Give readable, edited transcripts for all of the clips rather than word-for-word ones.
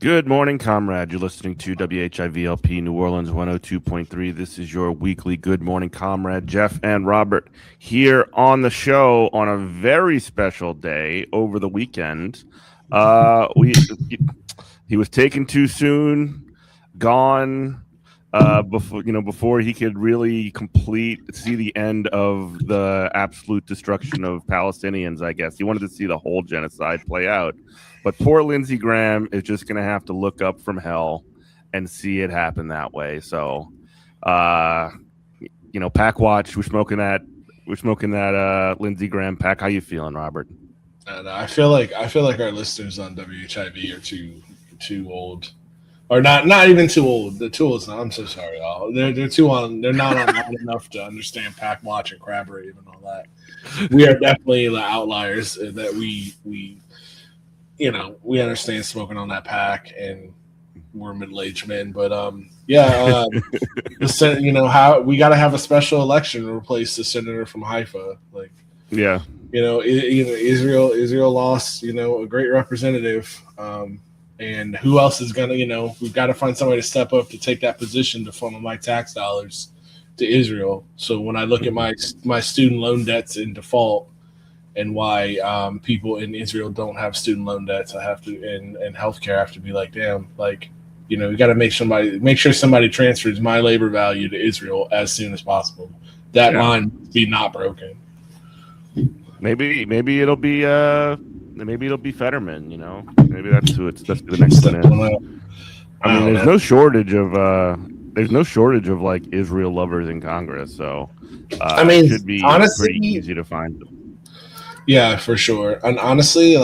Good morning, comrade. You're listening to WHIVLP New Orleans 102.3. This is your weekly Good Morning Comrade, Jeff and Robert, here on the show on a very special day over the weekend. He was taken too soon, gone before he could really see the end of the absolute destruction of Palestinians. I guess he wanted to see the whole genocide play out. But poor Lindsey Graham is just going to have to look up from hell and see it happen that way. So, pack watch. We're smoking that Lindsey Graham pack. How you feeling, Robert? I feel like our listeners on WHIV are too old, or not even too old. The too old. I'm so sorry, y'all. They're too on. They're not on enough to understand pack watch and crab rave and all that. We are definitely the outliers that we understand smoking on that pack, and we're middle-aged men. But how we got to have a special election to replace the senator from Haifa. Israel lost, a great representative. And who else is gonna, we've got to find somebody to step up to take that position to funnel my tax dollars to Israel. So when I look at my student loan debts in default, and why people in Israel don't have student loan debts, I have to, and healthcare, I have to be like, damn, we got to make sure somebody transfers my labor value to Israel as soon as possible. That line be not broken. Maybe it'll be Fetterman. Maybe that's who it's the next one is. I mean, there's no shortage of like Israel lovers in Congress, so it should be honestly pretty easy to find them. Yeah, for sure. And honestly,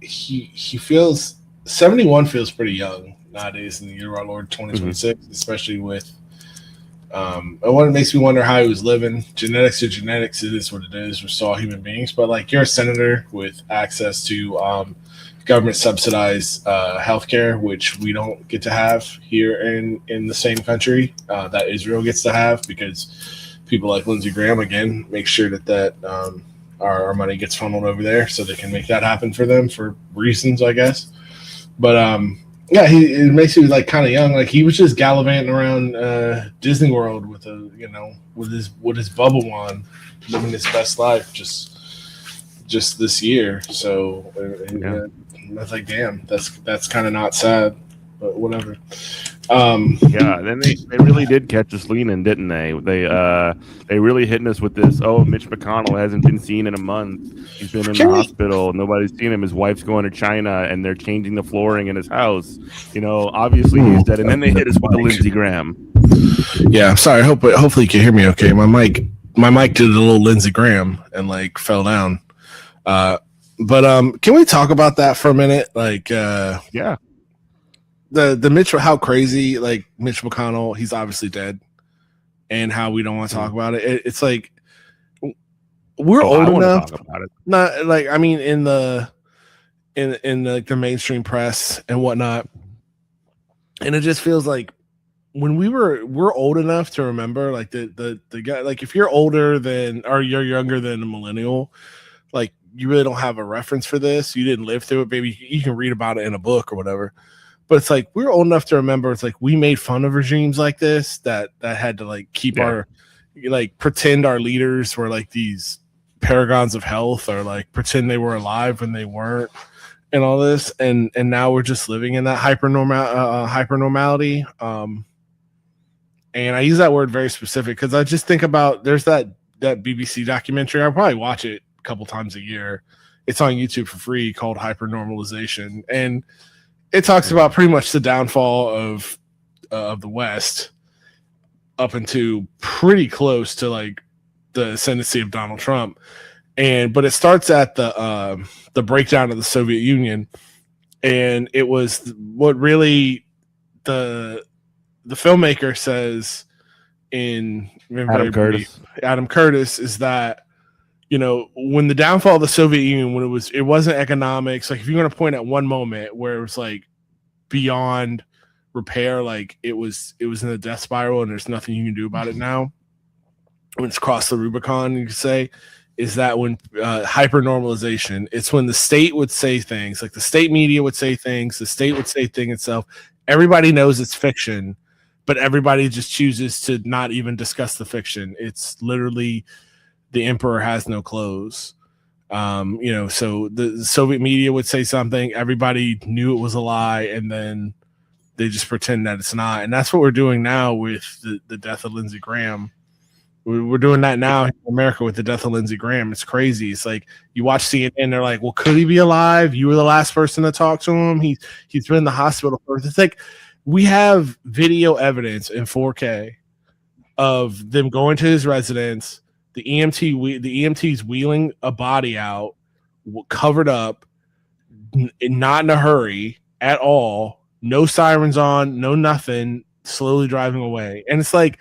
he feels 71 feels pretty young nowadays in the year of our Lord 2026, especially with it makes me wonder how he was living. Genetics are genetics. It is what it is. We're still all human beings. But you're a senator with access to government subsidized healthcare, which we don't get to have here in the same country that Israel gets to have, because people like Lindsey Graham, again, make sure that our money gets funneled over there so they can make that happen for them for reasons, I guess. But it makes you kind of young. He was just gallivanting around Disney World with his bubble wand, living his best life just this year. So I was like, damn, that's kind of not sad, but whatever. Then they really did catch us leaning, didn't they? They really hitting us with this. Oh, Mitch McConnell hasn't been seen in a month. He's been in the hospital. Nobody's seen him. His wife's going to China, and they're changing the flooring in his house. Obviously he's dead. And then they hit us with the Lindsey Graham. Yeah, I'm sorry. Hopefully you can hear me okay. My mic did a little Lindsey Graham and fell down. But can we talk about that for a minute? Yeah. The Mitch, how crazy, Mitch McConnell, he's obviously dead, and how we don't want to talk about it. It's we're old enough. To talk about it. Not in the mainstream press and whatnot, and it just feels like when we're old enough to remember, the guy, if you're older than, or you're younger than a millennial, you really don't have a reference for this. You didn't live through it. Maybe you can read about it in a book or whatever. But it's we're old enough to remember. It's we made fun of regimes like this that had to keep our pretend our leaders were these paragons of health, or pretend they were alive when they weren't, and all this. And now we're just living in that hypernormality. And I use that word very specific because I just think about, there's that BBC documentary. I'll probably watch it a couple times a year. It's on YouTube for free, called Hypernormalization, and it talks about pretty much the downfall of the West up into pretty close to the ascendancy of Donald Trump, but it starts at the breakdown of the Soviet Union, and it was what really the filmmaker says in Adam Curtis is that when the downfall of the Soviet Union, when it wasn't economics, like if you're going to point at one moment where it was like beyond repair, like it was in a death spiral and there's nothing you can do about it now, when it's crossed the Rubicon, you could say, is that when hyper normalization, it's when the state would say things, like the state media would say things, the state would say thing itself. Everybody knows it's fiction, but everybody just chooses to not even discuss the fiction. It's literally the emperor has no clothes. So the Soviet media would say something, everybody knew it was a lie, and then they just pretend that it's not. And that's what we're doing now with the death of Lindsey Graham. We're doing that now in America with the death of Lindsey Graham. It's crazy. It's like you watch CNN, they're like, well, could he be alive? You were the last person to talk to him. He's been in the hospital for. It's like we have video evidence in 4K of them going to his residence, the EMTs wheeling a body out, covered up, not in a hurry at all, no sirens on, no nothing, slowly driving away. And it's like,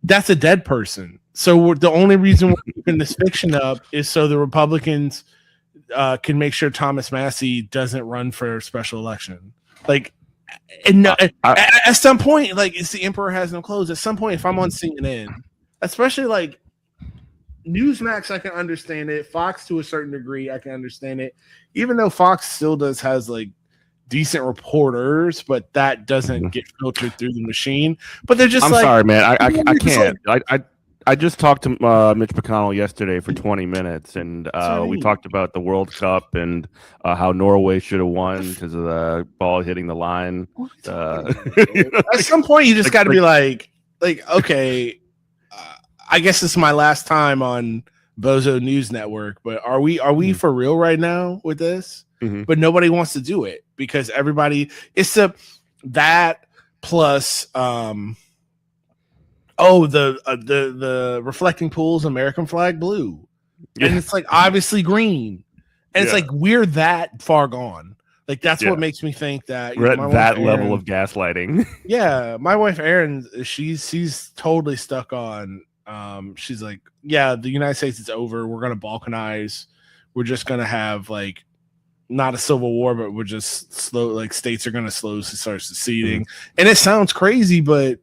that's a dead person. So the only reason we're keeping this fiction up is so the Republicans can make sure Thomas Massey doesn't run for a special election. Like, and at some point, like, it's the emperor has no clothes. At some point, if I'm on CNN, especially like Newsmax, I can understand it. Fox, to a certain degree, I can understand it. Even though Fox still has like decent reporters, but that doesn't get filtered through the machine. But they're just I'm like, sorry, man. I can't. I just talked to Mitch McConnell yesterday for 20 minutes, and we talked about the World Cup and how Norway should have won because of the ball hitting the line. At some point, you just got to be like, okay, I guess this is my last time on Bozo News Network, but are we for real right now with this? Mm-hmm. But nobody wants to do it because everybody, it's that plus the reflecting pools American flag blue, and it's like obviously green, and it's like we're that far gone. Like that's what makes me think that we're at that level of gaslighting. Yeah, my wife Erin, she's totally stuck on. She's like, yeah, the United States is over. We're gonna balkanize. We're just gonna have like not a civil war, but we're just slow. Like states are gonna slowly start seceding, and it sounds crazy, but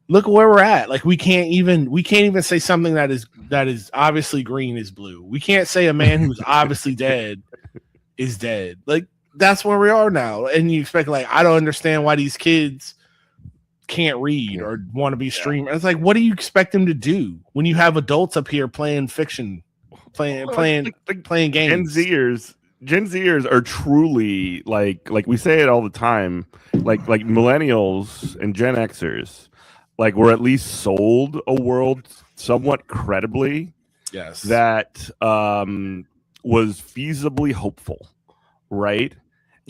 look at where we're at. Like we can't even say something that is obviously green is blue. We can't say a man who's obviously dead is dead. Like that's where we are now. And you expect, like, I don't understand why these kids can't read or want to be streamers. It's like, what do you expect them to do when you have adults up here playing fiction, playing games? Gen Zers are truly like we say it all the time, like millennials and Gen Xers, like we're at least sold a world somewhat credibly, that was feasibly hopeful, right?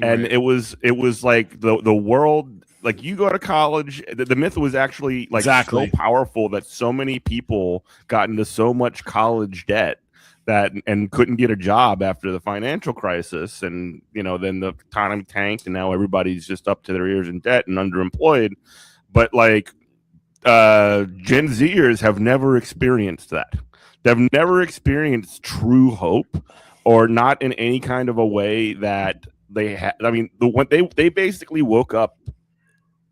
And it was like the world, like you go to college, the myth was actually like so powerful that so many people got into so much college debt and couldn't get a job after the financial crisis, and then the economy tanked, and now everybody's just up to their ears in debt and underemployed. But like Gen Zers have never experienced that. They've never experienced true hope, or not in any kind of a way that they had. I mean, they basically woke up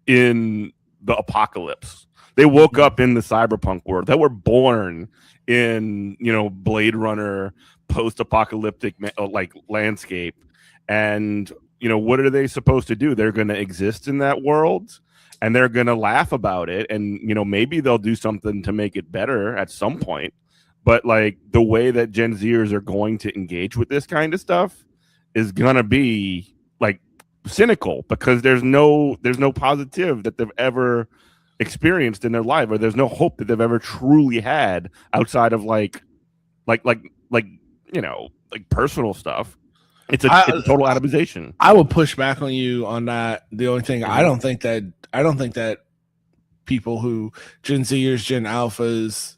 in the apocalypse. They woke up in the cyberpunk world. They were born in Blade Runner post-apocalyptic like landscape, and what are they supposed to do? They're going to exist in that world, and they're going to laugh about it, and maybe they'll do something to make it better at some point. But like the way that Gen Zers are going to engage with this kind of stuff is going to be like cynical, because there's no positive that they've ever experienced in their life, or there's no hope that they've ever truly had outside of like personal stuff. It's a total atomization. I would push back on you on that. The only thing, I don't think that people who Gen Zers, Gen Alphas,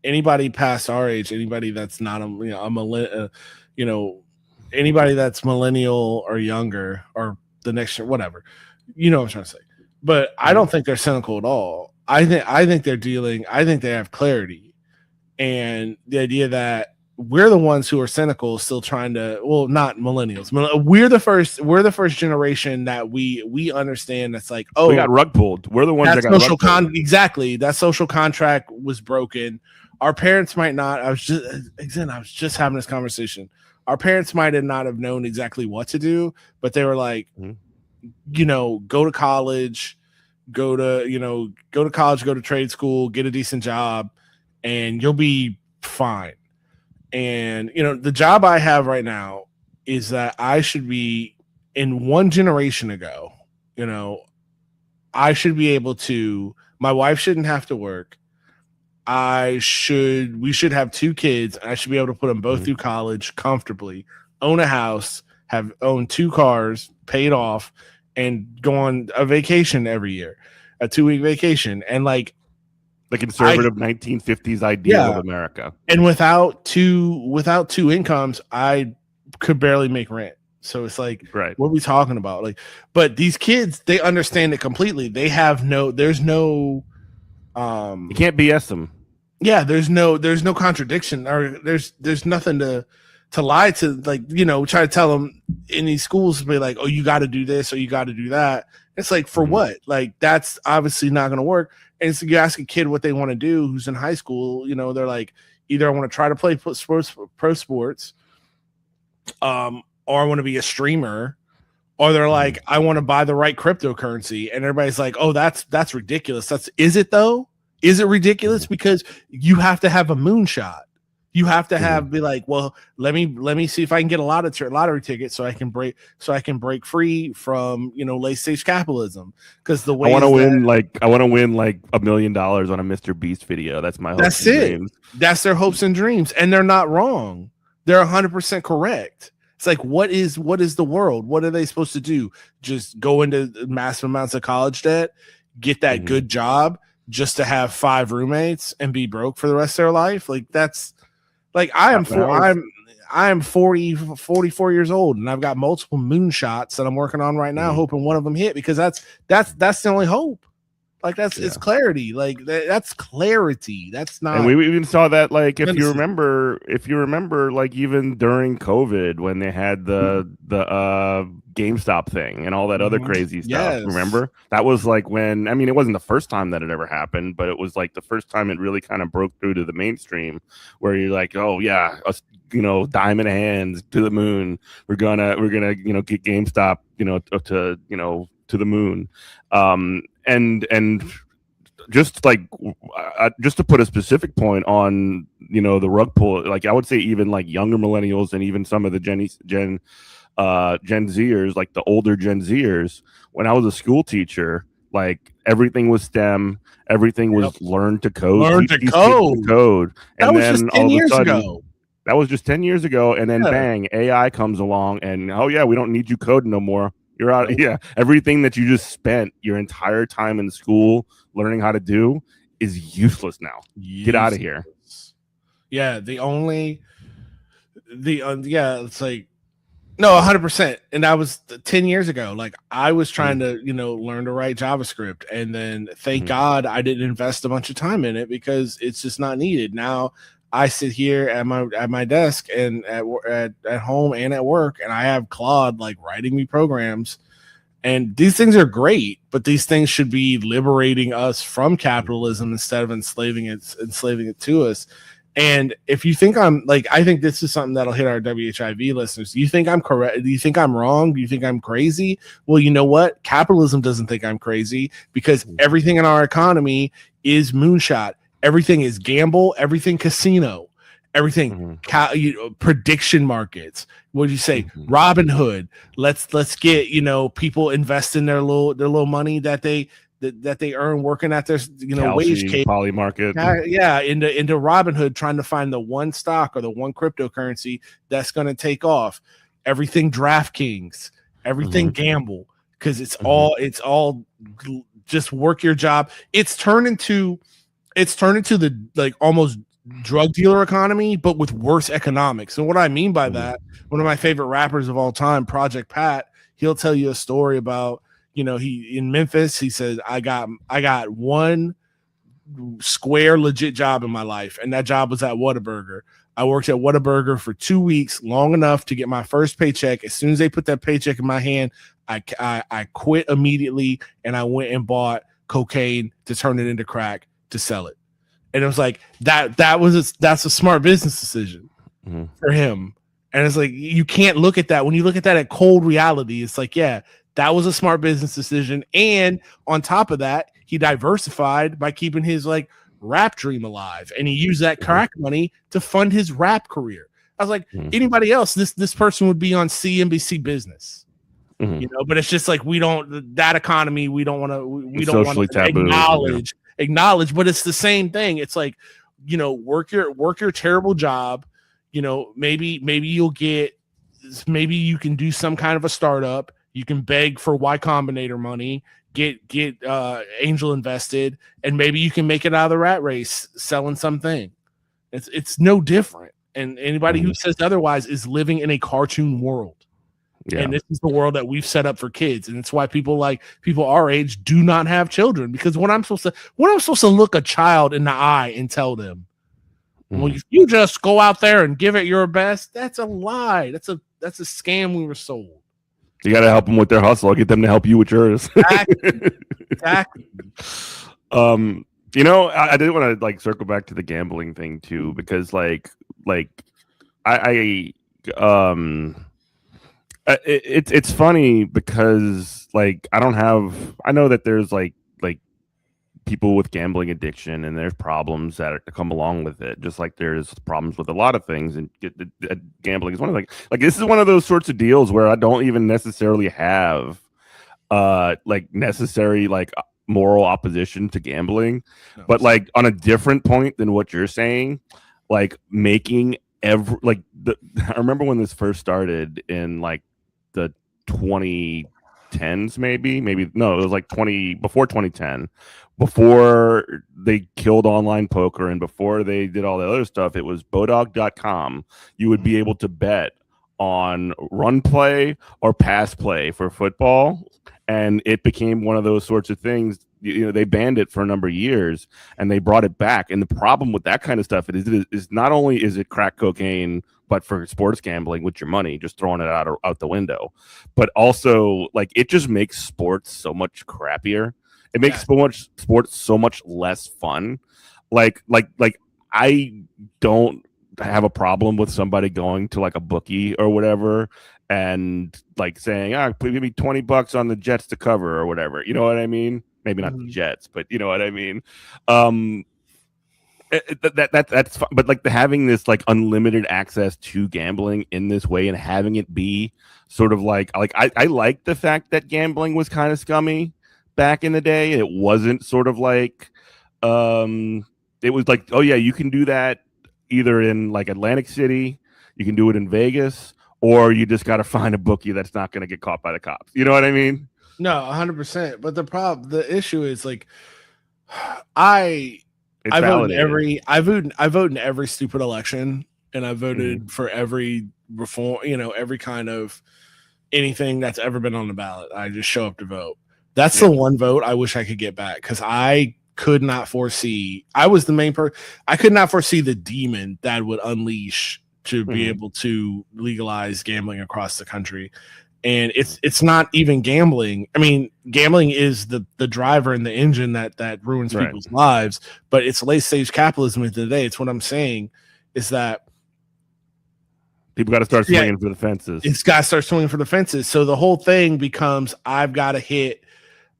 anybody past our age, anybody that's not anybody that's millennial or younger, or the next year, whatever, what I'm trying to say. But I don't think they're cynical at all. I think they're dealing. I think they have clarity, and the idea that we're the ones who are cynical, still trying to, well, not millennials. We're the first generation that we understand. That's like, oh, we got rug pulled. We're the ones that got social rug pulled. exactly. That social contract was broken. Our parents might not. I was just having this conversation. Our parents might have not have known exactly what to do, but they were like, go to college, go to college, go to trade school, get a decent job, and you'll be fine. And, the job I have right now is that I should be in one generation ago, I should be able to, my wife shouldn't have to work. We should have 2 kids. And I should be able to put them both through college comfortably, own a house, own 2 cars paid off, and go on a vacation every year, a 2-week vacation. And like, the conservative 1950s ideal of America. And without two incomes, I could barely make rent. So it's like, right. What are we talking about? Like, but these kids, they understand it completely. They have there's no, you can't BS them. Yeah, there's no contradiction, or there's nothing to lie to, like, try to tell them in these schools, be like, oh, you got to do this or you got to do that. It's like, for what? Like, that's obviously not going to work. And so you ask a kid what they want to do who's in high school, they're like, either I want to try to play pro sports, or I want to be a streamer, or they're like, I want to buy the right cryptocurrency. And everybody's like, oh, that's ridiculous. Is it though? Is it ridiculous? Because you have to have a moonshot. You have to be like, well, let me see if I can get a lottery ticket so I can break free from, late stage capitalism. Because the way I want to win like $1 million on a Mr. Beast video. That's my hopes and dreams. That's their hopes and dreams, and they're not wrong. They're 100% correct. It's like, what is the world? What are they supposed to do? Just go into massive amounts of college debt, get that good job, just to have 5 roommates and be broke for the rest of their life? Like, that's. Like, I'm 44 years old, and I've got multiple moonshots that I'm working on right now, hoping one of them hit, because that's the only hope. Like, it's clarity. Like, that's clarity. That's not. And we even saw that, like, if you remember, like, even during COVID, when they had the GameStop thing and all that other crazy stuff. Yes. Remember? That was like when, I mean, it wasn't the first time that it ever happened, but it was like the first time it really kind of broke through to the mainstream, where you're like, oh yeah, us, diamond hands to the moon. We're gonna get GameStop, to the moon. And just like just to put a specific point on the rug pull, like I would say even like younger millennials and even some of the Gen Zers, like the older Gen Zers, when I was a school teacher, like everything was STEM, everything was learn to code. And then all of a sudden, that was just 10 years ago, and then bang, AI comes along, and oh yeah, we don't need you coding no more. You're out. Yeah, everything that you just spent your entire time in school learning how to do is useless now. Get out of here. Yeah, it's like, no, 100%. And that was 10 years ago. Like, I was trying to, learn to write JavaScript, and then thank God I didn't invest a bunch of time in it, because it's just not needed. Now I sit here at my desk and at home and at work, and I have Claude like writing me programs. And these things are great, but these things should be liberating us from capitalism instead of enslaving it to us. And if you think I think this is something that'll hit our WHIV listeners. Do you think I'm correct? Do you think I'm wrong? Do you think I'm crazy? Well, you know what? Capitalism doesn't think I'm crazy, because everything in our economy is moonshot. Everything is gamble, everything casino, everything prediction markets. What do you say? Robin Hood. Let's get, people invest in their little money that they earn working at their wage cave. Poly market. Into Robin Hood, trying to find the one stock or the one cryptocurrency that's going to take off. Everything DraftKings, everything gamble, because it's all just work your job. It's turned into the like almost drug dealer economy, but with worse economics. And what I mean by that, one of my favorite rappers of all time, Project Pat, he'll tell you a story about, he in Memphis, he says, I got one square legit job in my life, and that job was at Whataburger. I worked at Whataburger for 2 weeks, long enough to get my first paycheck. As soon as they put that paycheck in my hand, I quit immediately, and I went and bought cocaine to turn it into crack to sell it. And it was like that's a smart business decision for him. And it's like, you can't look at that. When you look at that at cold reality, it's like, yeah, that was a smart business decision. And on top of that, he diversified by keeping his like rap dream alive, and he used that crack money to fund his rap career. I was like, anybody else, this person would be on CNBC Business, you know. But it's just like, we don't, that economy, we don't want to, we don't want to acknowledge. But it's the same thing. It's like, you know, work your terrible job. You know, maybe you can do some kind of a startup. You can beg for Y Combinator money, get angel invested, and maybe you can make it out of the rat race selling something. It's no different. And anybody who says otherwise is living in a cartoon world. Yeah. And this is the world that we've set up for kids. And it's why people our age do not have children, because when I'm supposed to look a child in the eye and tell them, well, if you just go out there and give it your best, that's a lie. That's a scam we were sold. You got to help them with their hustle. I'll get them to help you with yours. Exactly. You know, I did want to like circle back to the gambling thing too, because it's funny because like I know that there's like people with gambling addiction, and there's problems that come along with it, just like there's problems with a lot of things, and gambling is one of like this is one of those sorts of deals where I don't even necessarily have necessary moral opposition to gambling, but like on a different point than what you're saying, like making I remember when this first started in like the 2010s, maybe no, it was like before 2010, before they killed online poker and before they did all the other stuff. It was Bodog.com. You would be able to bet on run play or pass play for football, and it became one of those sorts of things. You know, they banned it for a number of years and they brought it back. And the problem with that kind of stuff is not only is it crack cocaine, but for sports gambling with your money, just throwing it out the window, but also like it just makes sports so much crappier. It makes sports so much less fun. Like I don't have a problem with somebody going to like a bookie or whatever and like saying, give me $20 on the Jets to cover or whatever. You know what I mean? Maybe not the Jets, but you know what I mean. That's fun. But like having this like unlimited access to gambling in this way and having it be sort of like I like the fact that gambling was kind of scummy back in the day. It wasn't sort of like it was like, oh yeah, you can do that either in like Atlantic City, you can do it in Vegas, or you just got to find a bookie that's not going to get caught by the cops. You know what I mean? No, 100%. But the issue is like, I vote in every stupid election, and I voted for every reform, every kind of anything that's ever been on the ballot. I just show up to vote. That's the one vote I wish I could get back, because I could not foresee. I was the main person. I could not foresee the demon that would unleash to be able to legalize gambling across the country. And it's not even gambling. I mean, gambling is the driver and the engine that ruins people's lives, but it's late stage capitalism at the end of the day. It's what I'm saying is that people got to start swinging for the fences. It's got to start swinging for the fences. So the whole thing becomes, I've got to hit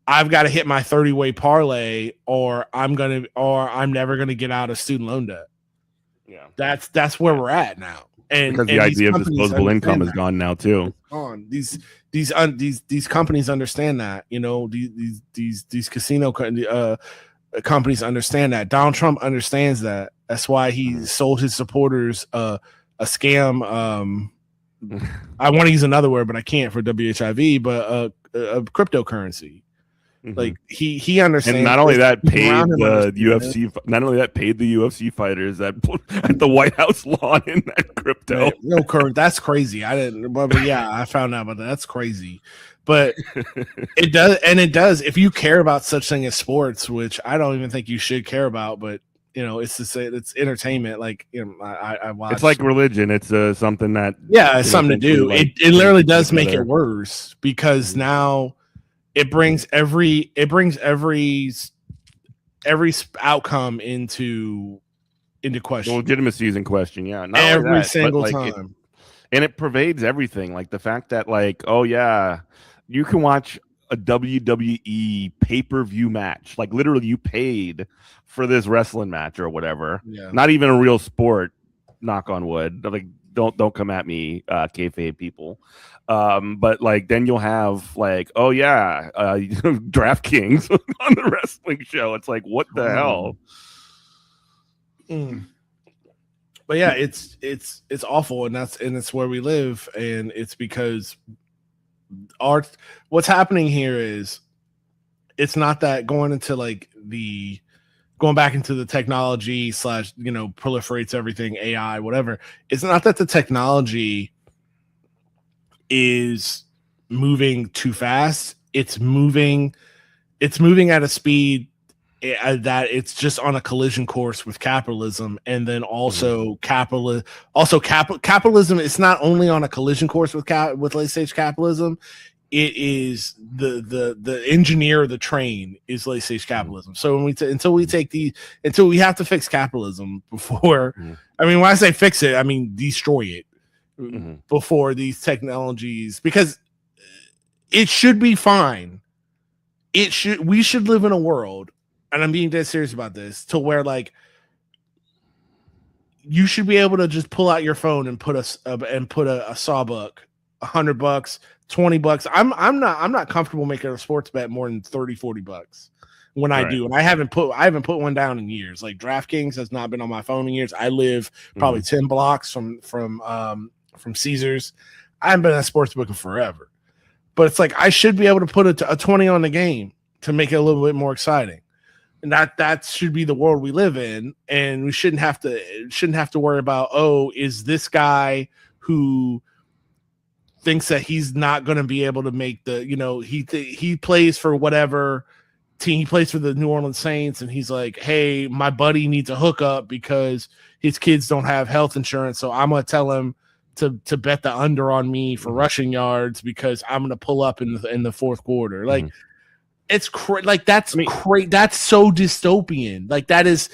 my 30-way parlay, or I'm never gonna get out of student loan debt. Yeah, that's where we're at now. And because the idea of disposable income is gone now too. These companies understand that, these casino companies understand that. Donald Trump understands that. That's why he sold his supporters a scam. I want to use another word, but I can't for WHIV, but a cryptocurrency. Like he understands. And not only that, paid the UFC. Not only that, paid the UFC fighters that at the White House lawn in that crypto. Right. No, Kurt, that's crazy. I didn't. But yeah, I found out about that. That's crazy. But it does. If you care about such thing as sports, which I don't even think you should care about, but it's to say it's entertainment. Like I watch. It's like religion. It's something that it's something to do. Like, it literally does make it worse because now. It brings every outcome into question. Legitimacy is in question. Yeah, not every single time, and it pervades everything. Like the fact that, like, oh yeah, you can watch a WWE pay-per-view match. Like literally, you paid for this wrestling match or whatever. Yeah. Not even a real sport. Knock on wood. Like don't come at me, kayfabe people. But like then you'll have like, oh yeah, DraftKings on the wrestling show. It's like, what the hell? But yeah, it's awful, and it's where we live, and it's because what's happening here is it's not that going back into the technology / proliferates everything, AI, whatever. It's not that the technology is moving too fast. It's moving at a speed that it's just on a collision course with capitalism, and then also capitalism. It's not only on a collision course with late stage capitalism. It is the engineer of the train is late stage capitalism. So until we have to fix capitalism before. I mean, when I say fix it, I mean destroy it. Before these technologies, because it should be fine. We should live in a world, and I'm being dead serious about this, to where like you should be able to just pull out your phone and put a sawbuck, $100, $20. I'm not comfortable making a sports bet more than $30-$40 when I do, and I haven't put one down in years. Like DraftKings has not been on my phone in years. I live probably 10 blocks from Caesars. I haven't been at sportsbook in forever, but it's like I should be able to put a 20 on the game to make it a little bit more exciting, and that should be the world we live in. And we shouldn't have to worry about, oh, is this guy who thinks that he's not going to be able to make the he plays for whatever team. He plays for the New Orleans Saints, and he's like, hey, my buddy needs a hookup because his kids don't have health insurance, so I'm gonna tell him to bet the under on me for rushing yards because I'm going to pull up in the fourth quarter. Like it's that's so dystopian. Like that is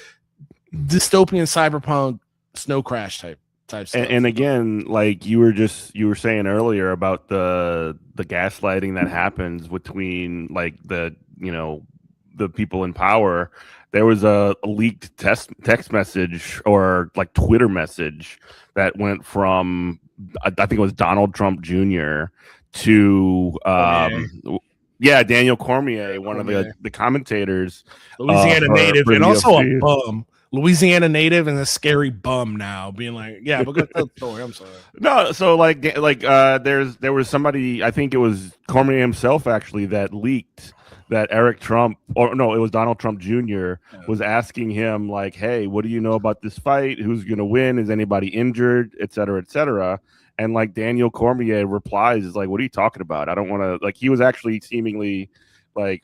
dystopian cyberpunk snow crash type stuff. And again, like you were saying earlier about the gaslighting that happens between like the people in power. There was a leaked text message or like Twitter message that went from I think it was Donald Trump Jr. to Daniel Cormier, one of the commentators, Louisiana native, and also a bum. Louisiana native and a scary bum now, being like, yeah, but go tell the story. I'm sorry. No, so there was somebody, I think it was Cormier himself actually, that leaked that it was Donald Trump Jr. was asking him like, hey, what do you know about this fight? Who's going to win? Is anybody injured? Et cetera, et cetera. And like Daniel Cormier replies is like, what are you talking about? I don't want to, like, he was actually seemingly like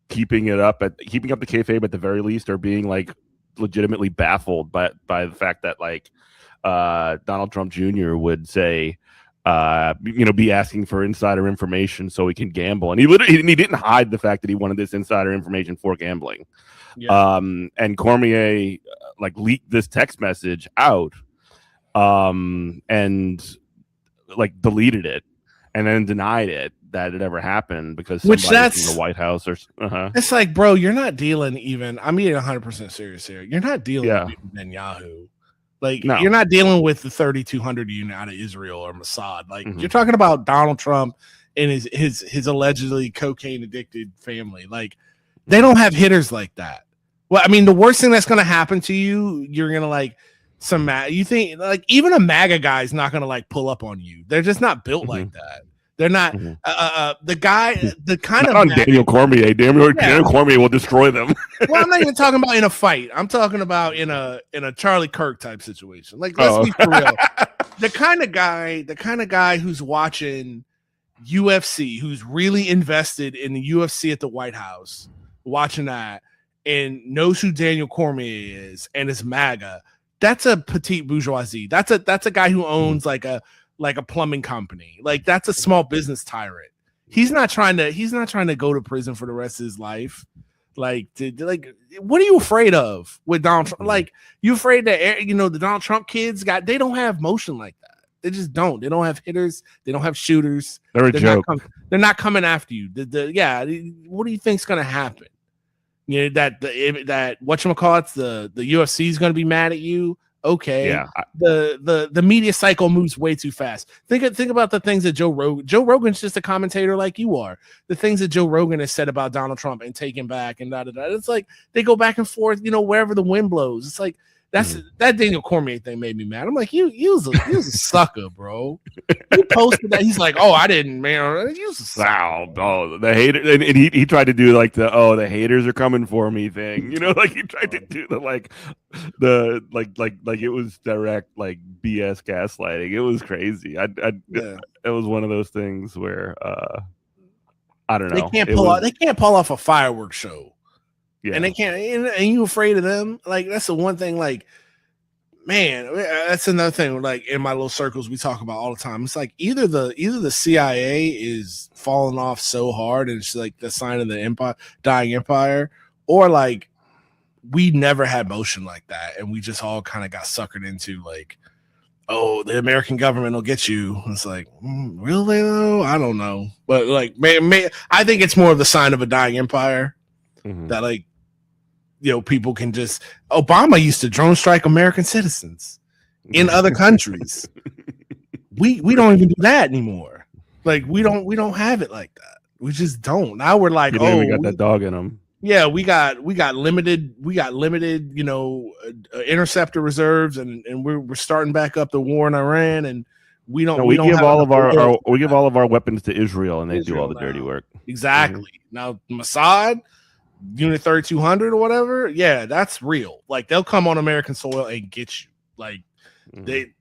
keeping up the kayfabe at the very least, or being like legitimately baffled by the fact that like Donald Trump Jr. would say, be asking for insider information so he can gamble, and he didn't hide the fact that he wanted this insider information for gambling. And Cormier like leaked this text message out, and like deleted it, and then denied it that it ever happened because somebody from the White House or It's like, bro, you're not dealing even. I'm being 100% serious here. You're not dealing with Netanyahu. Like, no. You're not dealing with the 3,200 unit out of Israel or Mossad. Like, you're talking about Donald Trump and his allegedly cocaine addicted family. Like, they don't have hitters like that. Well, I mean, the worst thing that's going to happen to you, you're going to like you think like even a MAGA guy is not going to like pull up on you. They're just not built like that. They're not the kind not of on Daniel Cormier. Daniel Cormier will destroy them. Well, I'm not even talking about in a fight. I'm talking about in a Charlie Kirk type situation. Like, let's be for real. The kind of guy who's watching UFC, who's really invested in the UFC at the White House, watching that, and knows who Daniel Cormier is and is MAGA. That's a petite bourgeoisie. That's a guy who owns like a plumbing company. Like, that's a small business tyrant. He's not trying to go to prison for the rest of his life. Like, what are you afraid of with Donald Trump? Like, you afraid that the Donald Trump kids they don't have motion like that. They just don't. They don't have hitters. They don't have shooters. They're a joke. They're not coming after you. What do you think's gonna happen? That whatchamacallits, the UFC is gonna be mad at you. Okay. Yeah. The media cycle moves way too fast. Think about the things that Joe Rogan's just a commentator like you are. The things that Joe Rogan has said about Donald Trump and taken back and da. It's like they go back and forth, wherever the wind blows. It's like that Daniel Cormier thing made me mad. I'm like, you was a sucker, bro. You posted that. He's like, oh, I didn't, man. You was a sucker. Oh, the hater, and he tried to do like the haters are coming for me thing. Like he tried to do like it was direct like BS gaslighting. It was crazy. It was one of those things where I don't know. They can't pull off a fireworks show. Yeah. And they can't, and you afraid of them? Like, that's the one thing, like, man, that's another thing, like, in my little circles we talk about all the time. It's like either the CIA is falling off so hard and it's like the sign of the dying empire, or like we never had motion like that and we just all kind of got suckered into like, oh, the American government will get you. It's like, really though? I don't know. But like, man, I think it's more of the sign of a dying empire that like, people can just. Obama used to drone strike American citizens in other countries. We don't even do that anymore. Like, we don't have it like that. We just don't. Now we're like, we got that dog in them. Yeah, we got limited, interceptor reserves, and we're starting back up the war in Iran, and we give all of our weapons to Israel, and they do all the dirty work. Exactly. Now Mossad, Unit 3200 or whatever, yeah, that's real. Like, they'll come on American soil and get you. Like,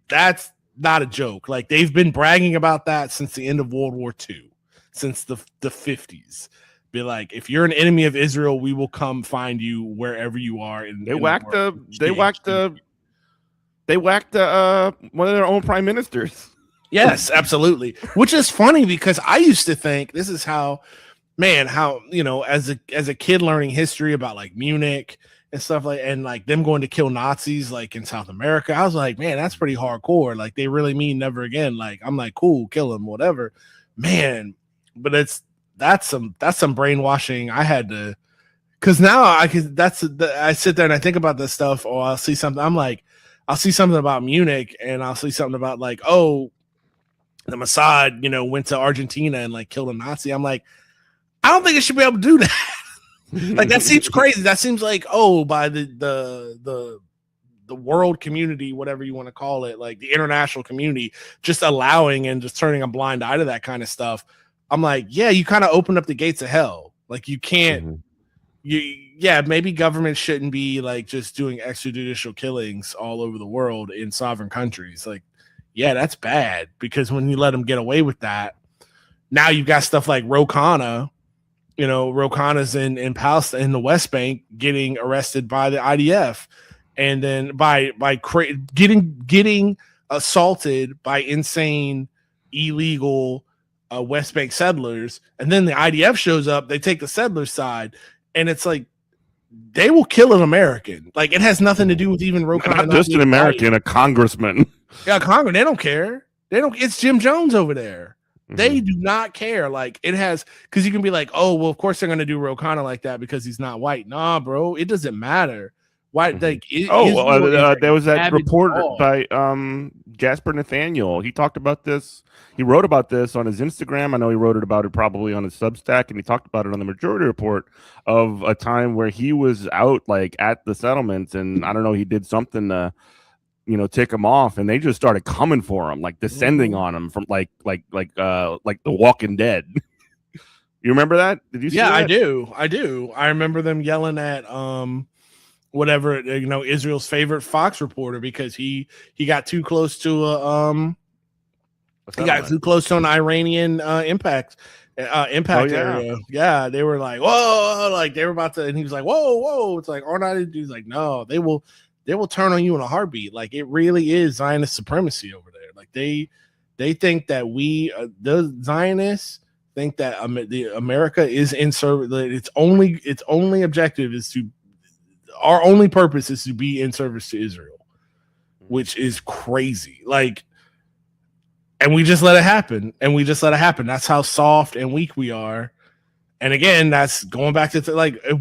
that's not a joke. Like, they've been bragging about that since the end of World War II, since the 50s. Be like, if you're an enemy of Israel, we will come find you wherever you are. They whacked one of their own prime ministers. Yes, absolutely. Which is funny because I used to think this is how as a kid learning history about like Munich and stuff like, and like them going to kill Nazis like in South America, I was like, man, that's pretty hardcore. Like, they really mean never again. Like, I'm like, cool, kill them, whatever, man. But that's some brainwashing. I had to, because now I sit there and I think about this stuff, or I'll see something. I'm like, I'll see something about Munich, and I'll see something about like, oh, the Mossad, went to Argentina and like killed a Nazi. I'm like, I don't think it should be able to do that. Like, that seems crazy. That seems like, by the world community, whatever you want to call it, like the international community, just allowing and just turning a blind eye to that kind of stuff. I'm like, yeah, you kind of open up the gates of hell. Like, you can't, maybe government shouldn't be like just doing extrajudicial killings all over the world in sovereign countries. Like, yeah, that's bad, because when you let them get away with that, now you've got stuff like Ro Khanna. Ro Khanna's in Palestine, in the West Bank, getting arrested by the IDF, and then by getting assaulted by insane, illegal West Bank settlers, and then the IDF shows up. They take the settlers' side, and it's like they will kill an American. Like, it has nothing to do with even Ro Khanna. Not just an American, a congressman. Yeah, Congress. They don't care. It's Jim Jones over there. They do not care. Like, it has, because you can be like, oh, well, of course they're going to do Ro Khanna like that because he's not white. Nah, bro, it doesn't matter. Why? Like, there was that report by Jasper Nathaniel. He talked about this. He wrote about this on his Instagram. I know he wrote about it probably on his Substack, and he talked about it on the Majority Report of a time where he was out like at the settlements, and I don't know, he did something to tick him off, and they just started coming for him, like descending on him from like The Walking Dead. You remember that? Did you see that? I do. I remember them yelling at whatever, Israel's favorite Fox reporter, because he got too close to an Iranian impact area. Yeah, they were like, whoa, like they were about to, and he was like, whoa. It's like, aren't I? He's like, no, they will turn on you in a heartbeat. Like, it really is Zionist supremacy over there. Like they think that the Zionists think that America is in service. Its only objective is our only purpose is to be in service to Israel, which is crazy. Like, and we just let it happen. That's how soft and weak we are. And again, that's going back to if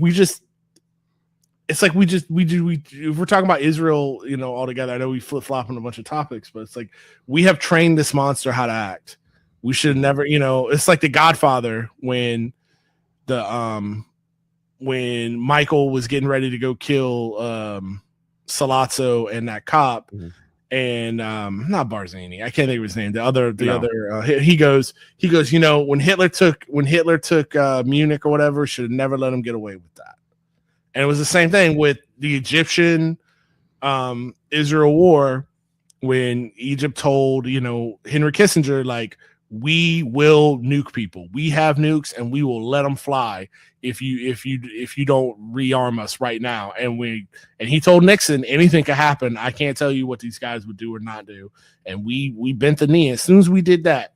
we're talking about Israel, all together. I know we flip flop on a bunch of topics, but it's like we have trained this monster how to act. We should never, it's like The Godfather when Michael was getting ready to go kill Salazzo and that cop, and not Barzani, I can't think of his name. He goes, when Hitler took Munich or whatever, should have never let him get away with that. And it was the same thing with the Egyptian Israel war, when Egypt told Henry Kissinger, like, we will nuke people. We have nukes, and we will let them fly if you don't rearm us right now. And he told Nixon, anything could happen. I can't tell you what these guys would do or not do. And we bent the knee. As soon as we did that,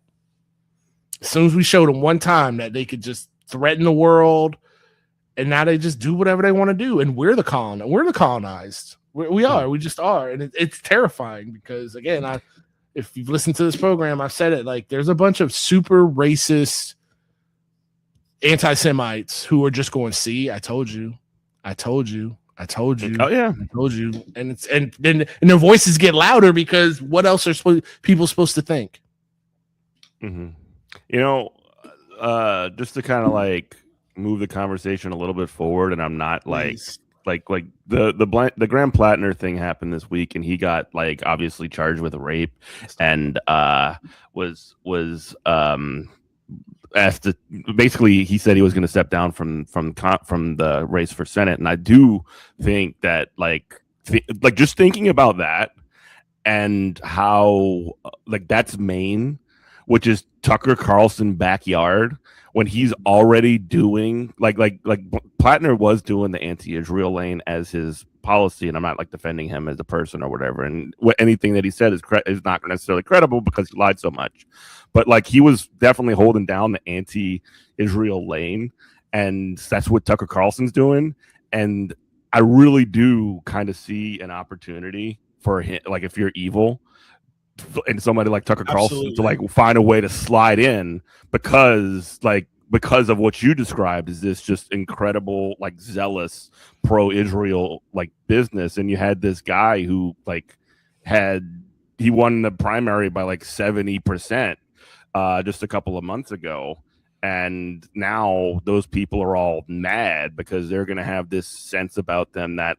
as soon as we showed them one time that they could just threaten the world, and now they just do whatever they want to do. And we're the colonized. We just are. And it's terrifying because, again, if you've listened to this program, I've said it, like, there's a bunch of super racist anti-Semites who are just going, see, I told you. Oh yeah, I told you. And their voices get louder because what else are people supposed to think? Mm-hmm. Just to kind of like move the conversation a little bit forward, and I'm not like the Graham Platner thing happened this week, and he got like obviously charged with rape, and was asked to, basically he said he was going to step down from the race for Senate. And I do think that just thinking about that and how that's Maine, which is Tucker Carlson backyard, when he's already doing like Platner was doing the anti-Israel lane as his policy, and I'm not defending him as a person or whatever, and anything that he said is not necessarily credible because he lied so much, but he was definitely holding down the anti-Israel lane, and that's what Tucker Carlson's doing. And I really do kind of see an opportunity for him, if you're evil, and somebody like Tucker Carlson to find a way to slide in because of what you described is this just incredible zealous pro-Israel business. And you had this guy who he won the primary by 70% just a couple of months ago, and now those people are all mad because they're going to have this sense about them that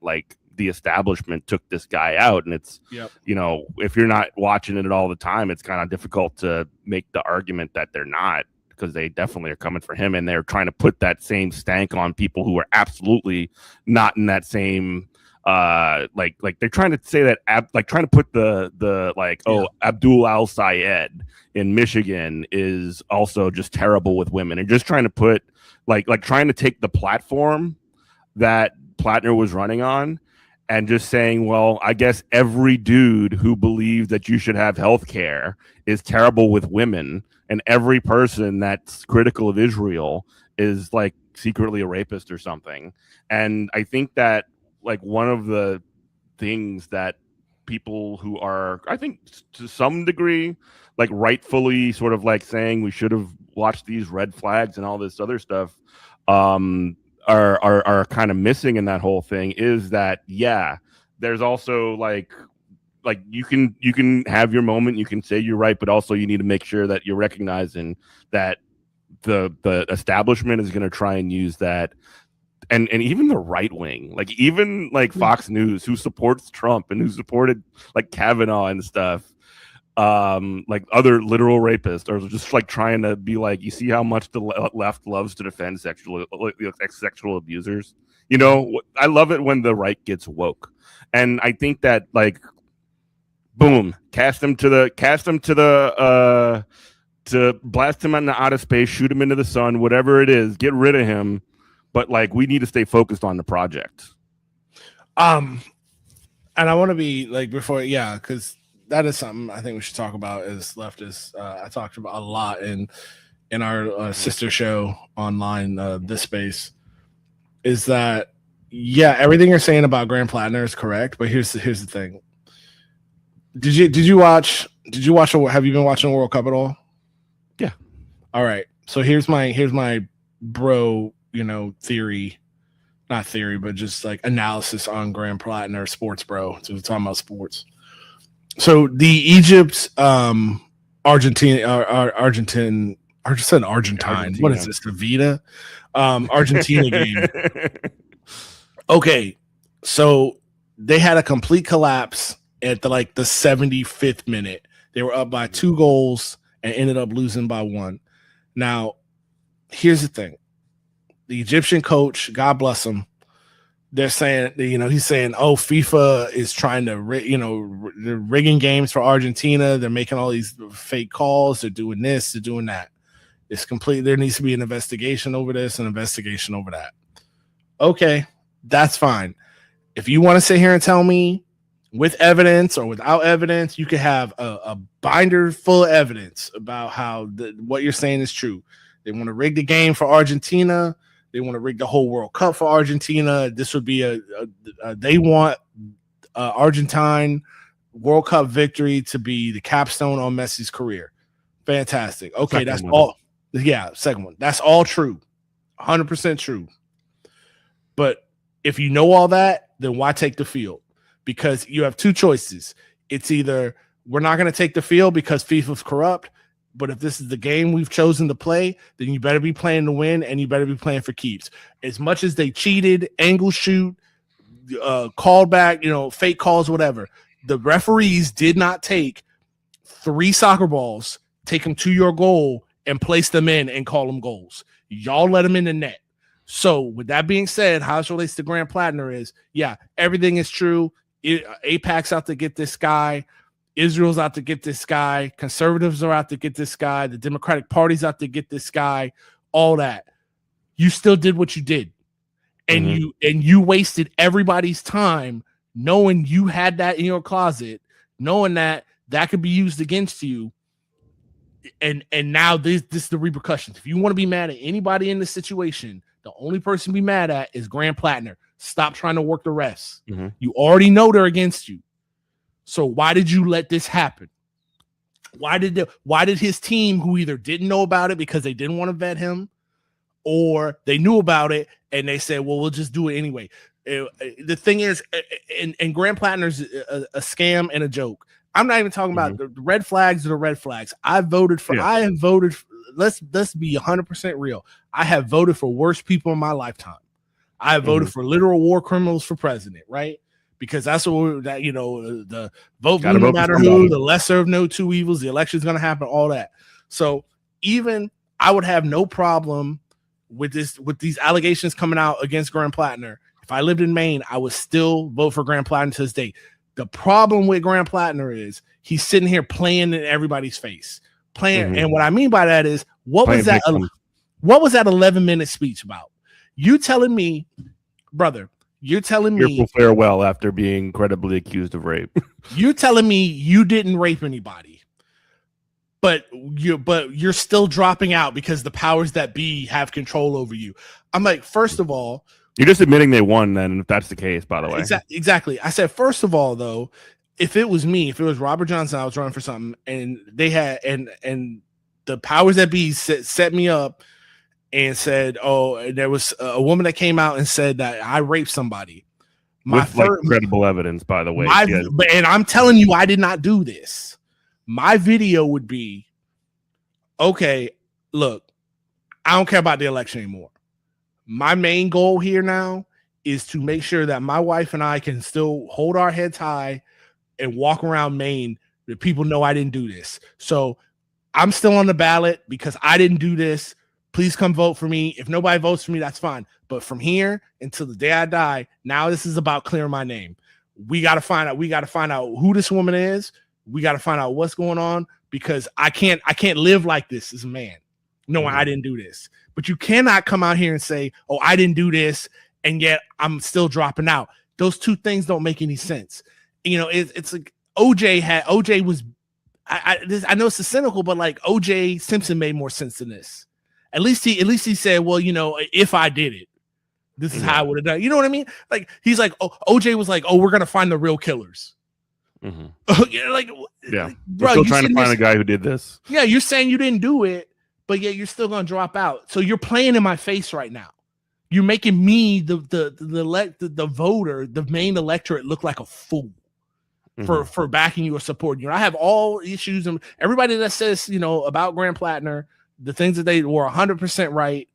the establishment took this guy out. And it's, if you're not watching it all the time, it's kind of difficult to make the argument that they're not, because they definitely are coming for him, and they're trying to put that same stank on people who are absolutely not in that same, they're trying to say that, trying to put Abdul Al-Sayed in Michigan is also just terrible with women, and just trying to put, trying to take the platform that Platner was running on and just saying, well, I guess every dude who believes that you should have health care is terrible with women, and every person that's critical of Israel is secretly a rapist or something. And I think that one of the things that people who are, I think to some degree, rightfully sort of saying we should have watched these red flags and all this other stuff, are kind of missing in that whole thing is that, there's also you can have your moment, you can say you're right, but also you need to make sure that you're recognizing that the establishment is going to try and use that and even the right wing, like even like Fox News, who supports Trump and who supported like Kavanaugh and stuff, like other literal rapists, are just like trying to be like, you see how much the left loves to defend sexual abusers. You know, I love it when the right gets woke, and I think that like, boom, cast him to blast him into outer space, shoot him into the sun, whatever it is, get rid of him. But like, we need to stay focused on the project. And I want to be like before, because that is something I think we should talk about as leftists. I talked about a lot in our sister show online, This Space, is that everything you're saying about Graham Platner is correct, but here's the thing. Did you watch? Have you been watching the World Cup at all? Yeah. All right. So here's my bro, theory, not theory, but just like analysis on Graham Platner, sports bro. So we're talking about sports. So the Egypt, Argentine. I just said Argentine. What is this? The Vita, Argentina game. Okay, so they had a complete collapse at the 75th minute. They were up by 2 goals and ended up losing by 1. Now, here's the thing. The Egyptian coach, God bless him, they're saying, he's saying, oh, FIFA is trying to, they're rigging games for Argentina. They're making all these fake calls. They're doing this, they're doing that. It's complete. There needs to be an investigation over this, an investigation over that. Okay, that's fine. If you want to sit here and tell me with evidence or without evidence, you could have a binder full of evidence about how what you're saying is true. They want to rig the game for Argentina. They want to rig the whole World Cup for Argentina. This would be they want Argentine World Cup victory to be the capstone on Messi's career. Fantastic. Okay, that's all. Yeah, second one. That's all true. 100% true. But if you know all that, then why take the field? Because you have 2 choices. It's either we're not going to take the field because FIFA's corrupt, but if this is the game we've chosen to play, then you better be playing to win and you better be playing for keeps. As much as they cheated, angle shoot, called back, fake calls, whatever, the referees did not take 3 soccer balls, take them to your goal and place them in and call them goals. Y'all let them in the net. So with that being said, how it relates to Graham Platner is, everything is true. AIPAC's out to get this guy. Israel's out to get this guy. Conservatives are out to get this guy. The Democratic Party's out to get this guy. All that. You still did what you did. And you wasted everybody's time knowing you had that in your closet, knowing that could be used against you. And now this is the repercussions. If you want to be mad at anybody in this situation, the only person to be mad at is Graham Platner. Stop trying to work the rest. You already know they're against you. So why did you let this happen? Why did his team, who either didn't know about it because they didn't want to vet him, or they knew about it and they said, well, we'll just do it anyway. The thing is, and Graham Platner's a scam and a joke. I'm not even talking about the red flags or the red flags. I have voted for, let's be 100% real. I have voted for worse people in my lifetime. I have voted for literal war criminals for president, right? Because that's what the vote no matter who, the lesser of no 2 evils, the election is going to happen, all that. So even I would have no problem with these allegations coming out against Graham Platner. If I lived in Maine, I would still vote for Graham Platner to this day. The problem with Graham Platner is he's sitting here playing in everybody's face. And what I mean by that is, what was that 11-minute speech about? You telling me, brother, you're telling me Tearful farewell after being credibly accused of rape. You're telling me you didn't rape anybody, but you're still dropping out because the powers that be have control over you. I'm like, first of all, you're just admitting they won then, if that's the case, by the way. Exactly. I said, first of all, though, if it was me, if it was Robert Johnson, I was running for something, and they had and the powers that be set me up and said, oh, there was a woman that came out and said that I raped somebody. With credible evidence, by the way. And I'm telling you, I did not do this. My video would be, okay, look, I don't care about the election anymore. My main goal here now is to make sure that my wife and I can still hold our heads high and walk around Maine that people know I didn't do this. So I'm still on the ballot because I didn't do this. Please come vote for me. If nobody votes for me, that's fine. But from here until the day I die, now this is about clearing my name. We got to find out who this woman is. We got to find out what's going on, because I can't live like this as a man, knowing I didn't do this. But you cannot come out here and say, "Oh, I didn't do this," and yet I'm still dropping out. Those two things don't make any sense. You know, it's like OJ was. I know it's cynical, but like OJ Simpson made more sense than this. At least he said, well, you know, if I did it, this is how I would have done. You know what I mean? Like he's like, oh, OJ was like, oh, we're gonna find the real killers. Like, yeah, bro, we're still trying to find a guy who did this. Yeah, you're saying you didn't do it, but yet you're still gonna drop out. So you're playing in my face right now. You're making me the voter, the main electorate, look like a fool for backing you or supporting you. I have all issues, and everybody that says, you know, about Graham Platner, the things that they were 100% right,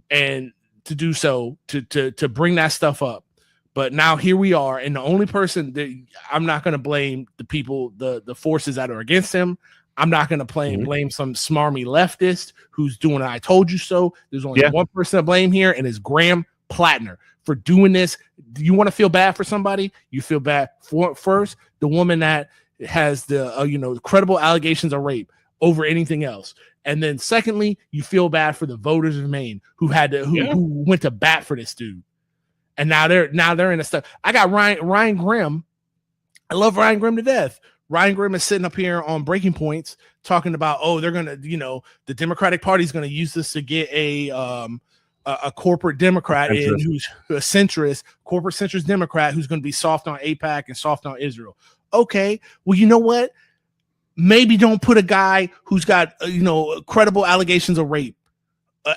and to do so to bring that stuff up. But now here we are, and the only person that I'm not going to blame the people, the forces that are against him. I'm not going to blame some smarmy leftist who's doing I told you so. There's only one person to blame here, and it's Graham Platner for doing this. Do you want to feel bad for somebody? You feel bad for first the woman that has the credible allegations of rape over anything else. And then secondly, you feel bad for the voters of Maine who went to bat for this dude. And now they're in the stuff. I got Ryan Grimm. I love Ryan Grimm to death. Ryan Grimm is sitting up here on Breaking Points talking about, oh, they're gonna, the Democratic Party is gonna use this to get a corporate Democrat in who's a centrist, corporate centrist Democrat who's going to be soft on AIPAC and soft on Israel. Okay, well, you know what? Maybe don't put a guy who's got credible allegations of rape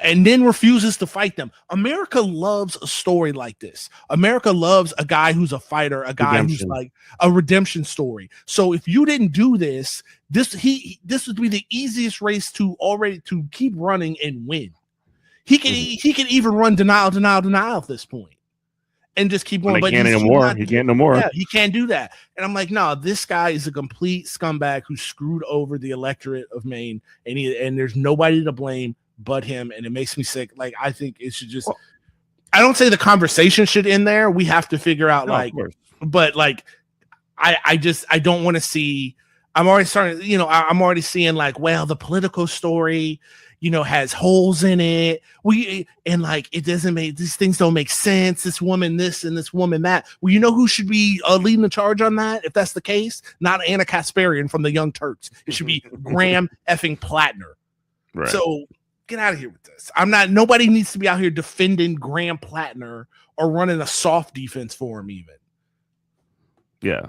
and then refuses to fight them. America loves a story like this. America loves a guy who's a fighter, a guy who's like a redemption story. So if you didn't do this would be the easiest race to keep running and win. He can even run denial at this point and just keep going. But he can't anymore. He can't no more. Yeah, he can't do that. And I'm like, no, this guy is a complete scumbag who screwed over the electorate of Maine, and there's nobody to blame but him. And it makes me sick. Like, I think it should just. I don't say the conversation should end there. We have to figure out but like, I don't want to see. I'm already starting. I'm already seeing like, well, the political story, has holes in it. It doesn't make, these things don't make sense. This woman this and this woman that. Well, you know who should be leading the charge on that? If that's the case, not Anna Kasparian from the Young Turks. It should be Graham effing Platner. Right. So get out of here with this. Nobody needs to be out here defending Graham Platner or running a soft defense for him even. Yeah.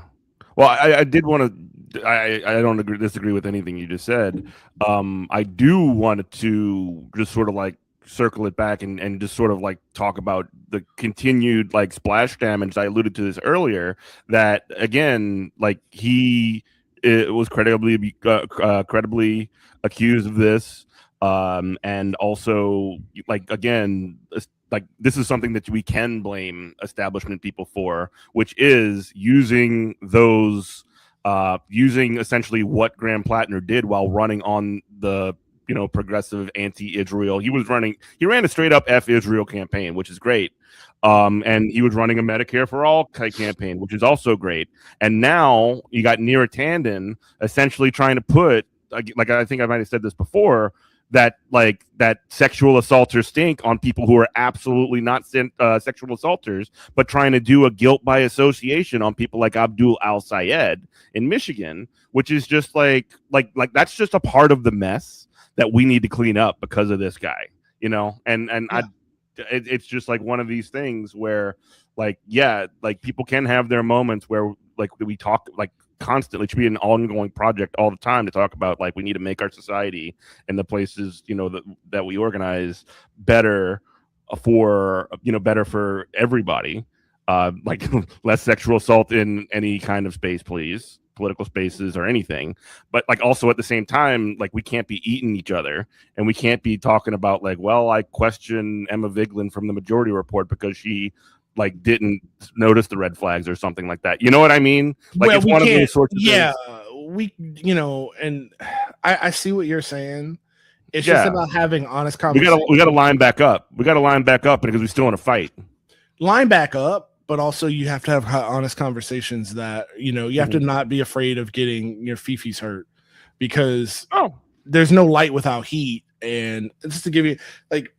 Well, I did want to. I don't disagree with anything you just said. I do want to just sort of like circle it back and just sort of like talk about the continued like splash damage. I alluded to this earlier. That again, like he was credibly accused of this, and also like again. Like this is something that we can blame establishment people for, which is using essentially what Graham Platner did while running on the progressive anti-Israel. He ran a straight up F Israel campaign, which is great. And he was running a Medicare for All campaign, which is also great. And now you got Neera Tanden essentially trying to put, like I think I might have said this before, that sexual assaulters stink on people who are absolutely not sexual assaulters, but trying to do a guilt by association on people like Abdul Al-Sayed in Michigan, which is just like that's just a part of the mess that we need to clean up because of this guy, it's just like one of these things where people can have their moments where we talk constantly. It should be an ongoing project all the time to talk about we need to make our society and the places that we organize better for everybody, less sexual assault in any kind of space, please. political spaces or anything. But like also at the same time, like we can't be eating each other, and we can't be talking about like, well, I question Emma Vigeland from the Majority Report because she like didn't notice the red flags or something like that. You know what I mean? Like well, it's one of those sorts of things. we and I see what you're saying. It's just about having honest conversations. We got to line back up. We got to line back up because we still want to fight. Line back up, but also you have to have honest conversations that you have to not be afraid of getting your fifis hurt, because there's no light without heat. And just to give you like,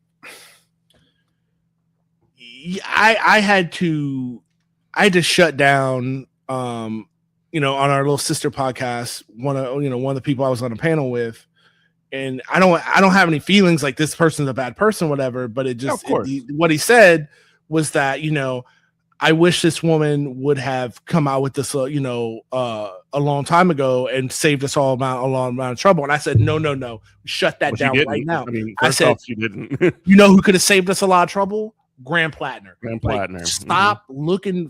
I had to shut down on our little sister podcast one of the people I was on a panel with, and I don't have any feelings like this person's a bad person, whatever, but it just what he said was that I wish this woman would have come out with this a long time ago and saved us all a long amount of trouble. And I said no, shut that down right now. I mean, I said she didn't. Who could have saved us a lot of trouble? Graham Platner. Platner. Stop looking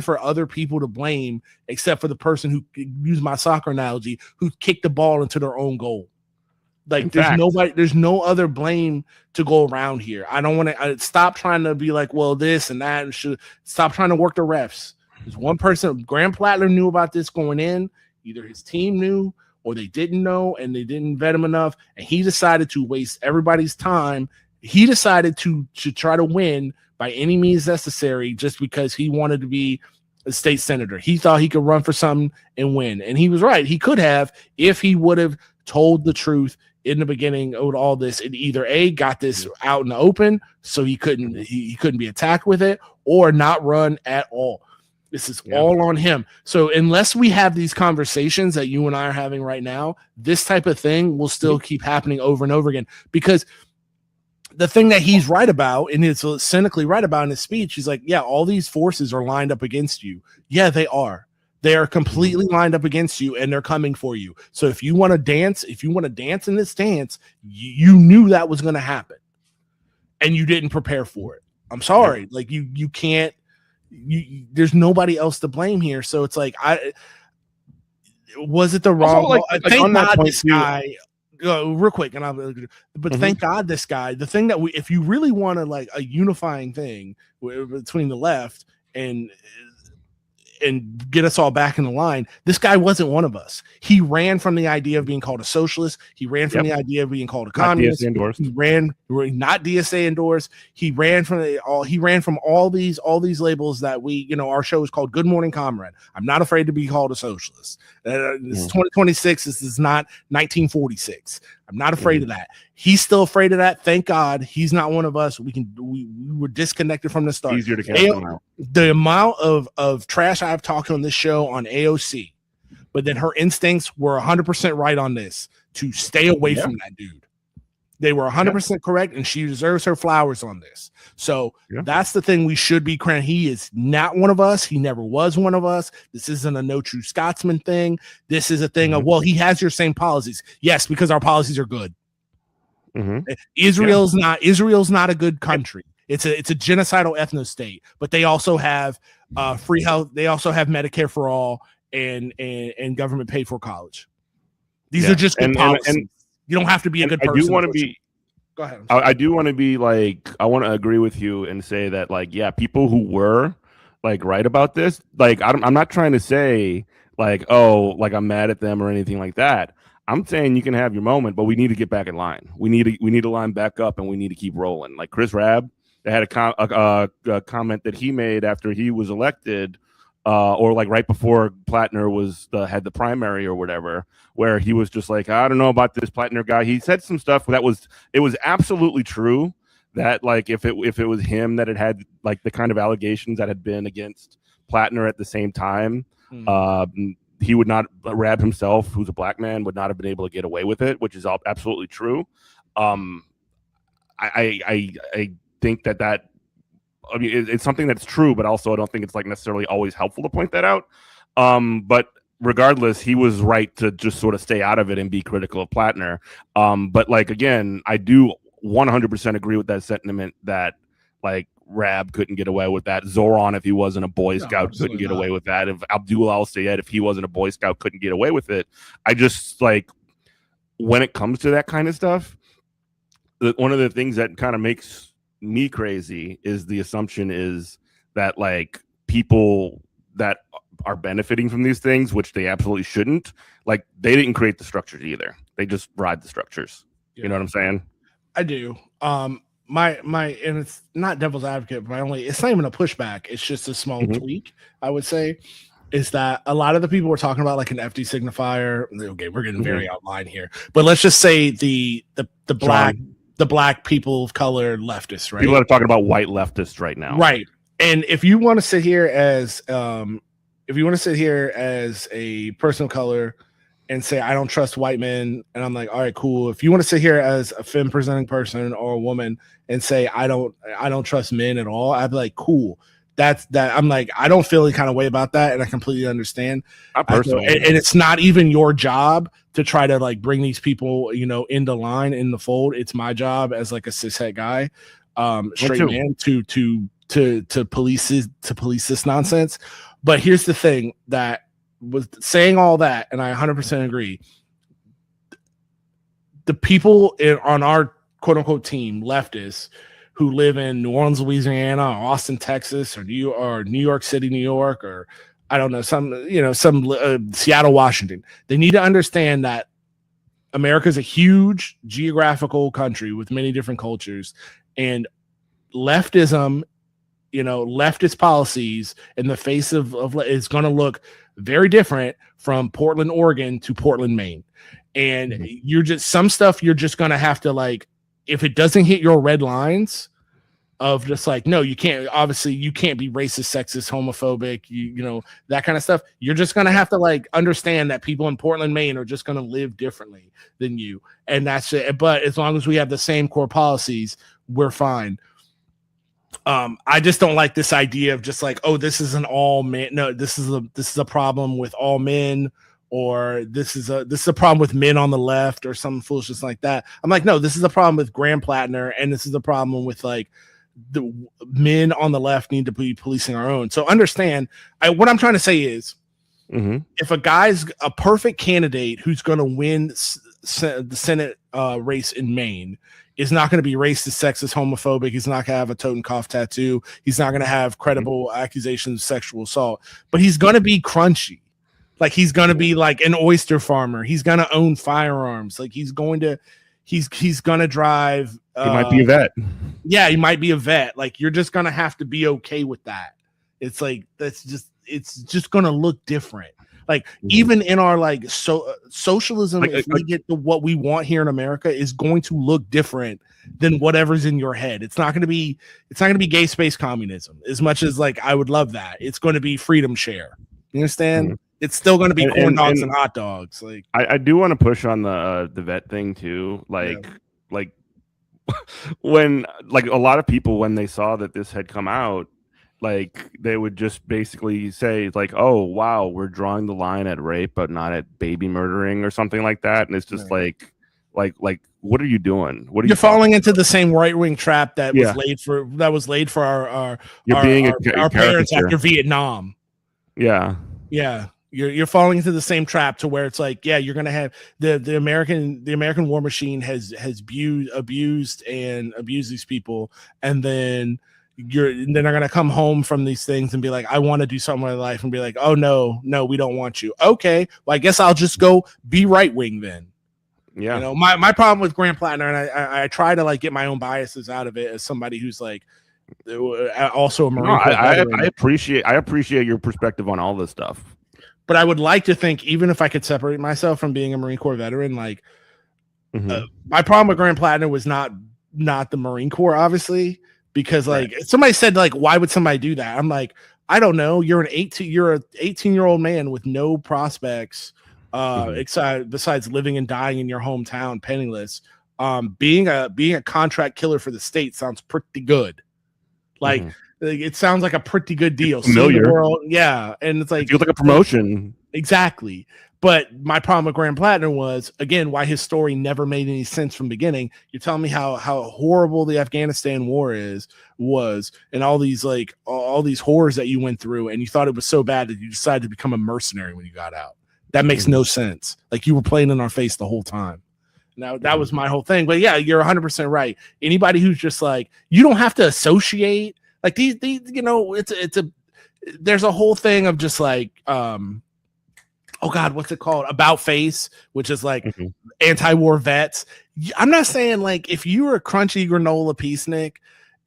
for other people to blame, except for the person who, use my soccer analogy, who kicked the ball into their own goal. Like there's no other blame to go around here. I don't want to stop trying to be like, well, this and that, and should stop trying to work the refs. There's one person, Graham Platner, knew about this going in. Either his team knew or they didn't know and they didn't vet him enough, and he decided to waste everybody's time. He decided to try to win by any means necessary just because he wanted to be a state senator. He thought he could run for something and win. And he was right. He could have, if he would have told the truth in the beginning of all this, and either got this out in the open so he couldn't be attacked with it, or not run at all. This is all on him. So unless we have these conversations that you and I are having right now, this type of thing will still keep happening over and over again, because the thing that he's right about, and it's cynically right about in his speech, he's like, all these forces are lined up against you. Yeah, they are. They are completely lined up against you, and they're coming for you. So if you want to dance in this dance, you knew that was going to happen, and you didn't prepare for it. I'm sorry. Like you can't, there's nobody else to blame here. So it's like, was it the wrong? Also, thank God this guy, real quick, thank God this guy, the thing that if you really want to like a unifying thing between the left and get us all back in the line, this guy wasn't one of us. He ran from the idea of being called a socialist. He ran from the idea of being called a communist. He ran not DSA endorsed. He ran from all these labels that our show is called Good Morning Comrade. I'm not afraid to be called a socialist. This is 2026. This is not 1946. I'm not afraid of that. He's still afraid of that. Thank God he's not one of us. We were disconnected from the start. Easier to catch him out. The amount of trash I've talked on this show on AOC, but then her instincts were 100% right on this, to stay away from that dude. They were 100% correct, and she deserves her flowers on this. So that's the thing we should be crying. He is not one of us. He never was one of us. This isn't a no true Scotsman thing. This is a thing of, well, he has your same policies. Yes, because our policies are good. Israel's not a good country. It's a genocidal ethno state, but they also have free health. They also have Medicare for all and government paid for college. These are just good policies. And you don't have to be a good person. I do want to be. Go ahead. I do want to be like, I want to agree with you and say that, like, people who were like right about this, like, I'm not trying to say like, oh, like I'm mad at them or anything like that. I'm saying you can have your moment, but we need to get back in line. We need to line back up, and we need to keep rolling. Like Chris Rabb, they had a comment that he made after he was elected, or like right before Platner had the primary or whatever, where he was just like, I don't know about this Platner guy. He said some stuff that was absolutely true. That like if it was him that had like the kind of allegations that had been against Platner at the same time, he would not, Rabb himself, who's a black man, would not have been able to get away with it, which is absolutely true. I think that I mean, it's something that's true, but also I don't think it's like necessarily always helpful to point that out. But regardless, he was right to just sort of stay out of it and be critical of Platner. But like, again, I do 100% agree with that sentiment that like Rab couldn't get away with that. Zoran, if he wasn't a Boy No, Scout, couldn't absolutely get not. away with that. If Abdul Al-Sayed, if he wasn't a Boy Scout, couldn't get away with it. I just like when it comes to that kind of stuff, one of the things that kind of makes me crazy is the assumption is that like people that are benefiting from these things, which they absolutely shouldn't, like they didn't create the structures either. They just ride the structures. Yeah. You know what I'm saying? I do. My and it's not devil's advocate, but it's not even a pushback. It's just a small tweak, I would say, is that a lot of the people we're talking about, like an FD signifier. Okay, we're getting very outline here, but let's just say the black people of color leftists, right? People are talking about white leftists right now, right? And if you want to sit here as a person of color and say I don't trust white men, and I'm like, all right, cool. If you want to sit here as a femme presenting person or a woman and say I don't trust men at all, I'd be like, cool. That's that. I'm like, I don't feel any kind of way about that, and I completely understand. I personally, and it's not even your job to try to like bring these people, you know, into line in the fold. It's my job as like a cishet guy, straight man, to police this nonsense. But here's the thing that was saying all that, and I 100% agree. The people on our quote unquote team, leftists, who live in New Orleans, Louisiana, or Austin, Texas, or New York City, New York, or I don't know, some Seattle, Washington. They need to understand that America is a huge geographical country with many different cultures, and leftism, leftist policies in the face of is going to look very different from Portland, Oregon to Portland, Maine. And you're just some stuff you're just going to have to like, if it doesn't hit your red lines of just like, no, you can't, obviously you can't be racist, sexist, homophobic, you know, that kind of stuff. You're just going to have to like understand that people in Portland, Maine are just going to live differently than you. And that's it. But as long as we have the same core policies, we're fine. I just don't like this idea of just like, oh, this is an all man. No, this is a problem with all men, or this is a problem with men on the left, or some foolishness like that. I'm like, no, this is a problem with Graham Platner, and this is a problem with like the men on the left need to be policing our own. So understand, what I'm trying to say is, if a guy's a perfect candidate who's going to win the Senate race in Maine, is not going to be racist, sexist, homophobic. He's not going to have a Totenkopf tattoo. He's not going to have credible accusations of sexual assault, but he's going to be crunchy. Like he's going to be like an oyster farmer. He's going to own firearms. Like he's going to drive. He might be a vet. Yeah, he might be a vet. Like you're just going to have to be okay with that. It's like, it's just going to look different. Like even in our like socialism, like, if we get to what we want here in America, is going to look different than whatever's in your head. It's not going to be gay space communism as much as like I would love that. It's going to be freedom share. You understand? It's still going to be corn dogs and hot dogs. Like I do want to push on the vet thing too. Like when like a lot of people, when they saw that this had come out, like they would just basically say like, oh wow, we're drawing the line at rape but not at baby murdering or something like that. And it's just like what are you doing? What are you're falling into the same right-wing trap that was laid for our parents after Vietnam. Yeah You're falling into the same trap to where it's like, yeah, you're gonna have the American war machine has abused these people, and then they're gonna come home from these things and be like, I want to do something with my life, and be like, oh no, we don't want you. Okay, well I guess I'll just go be right wing then. Yeah, you know, my problem with Graham Platner, and I try to like get my own biases out of it as somebody who's like also a Marine Corps veteran. I appreciate your perspective on all this stuff. But I would like to think, even if I could separate myself from being a Marine Corps veteran, like my problem with Graham Platner was not the Marine Corps, obviously, because like somebody said, like, why would somebody do that? I'm like, I don't know. You're an 18-year-old man with no prospects, besides living and dying in your hometown, penniless. Being a contract killer for the state sounds pretty good. Like. It sounds like a pretty good deal. Familiar. World, yeah. And it's like, it feels like a promotion. Exactly. But my problem with Graham Platner was, again, why his story never made any sense from the beginning. You're telling me how horrible the Afghanistan war was, and all these horrors that you went through, and you thought it was so bad that you decided to become a mercenary when you got out. That makes no sense. Like, you were playing in our face the whole time. Now, that was my whole thing. But yeah, you're 100% right. Anybody who's just like, you don't have to associate like these there's a whole thing of just like, oh God, what's it called? About face, which is like anti-war vets. I'm not saying like if you were a crunchy granola peacenik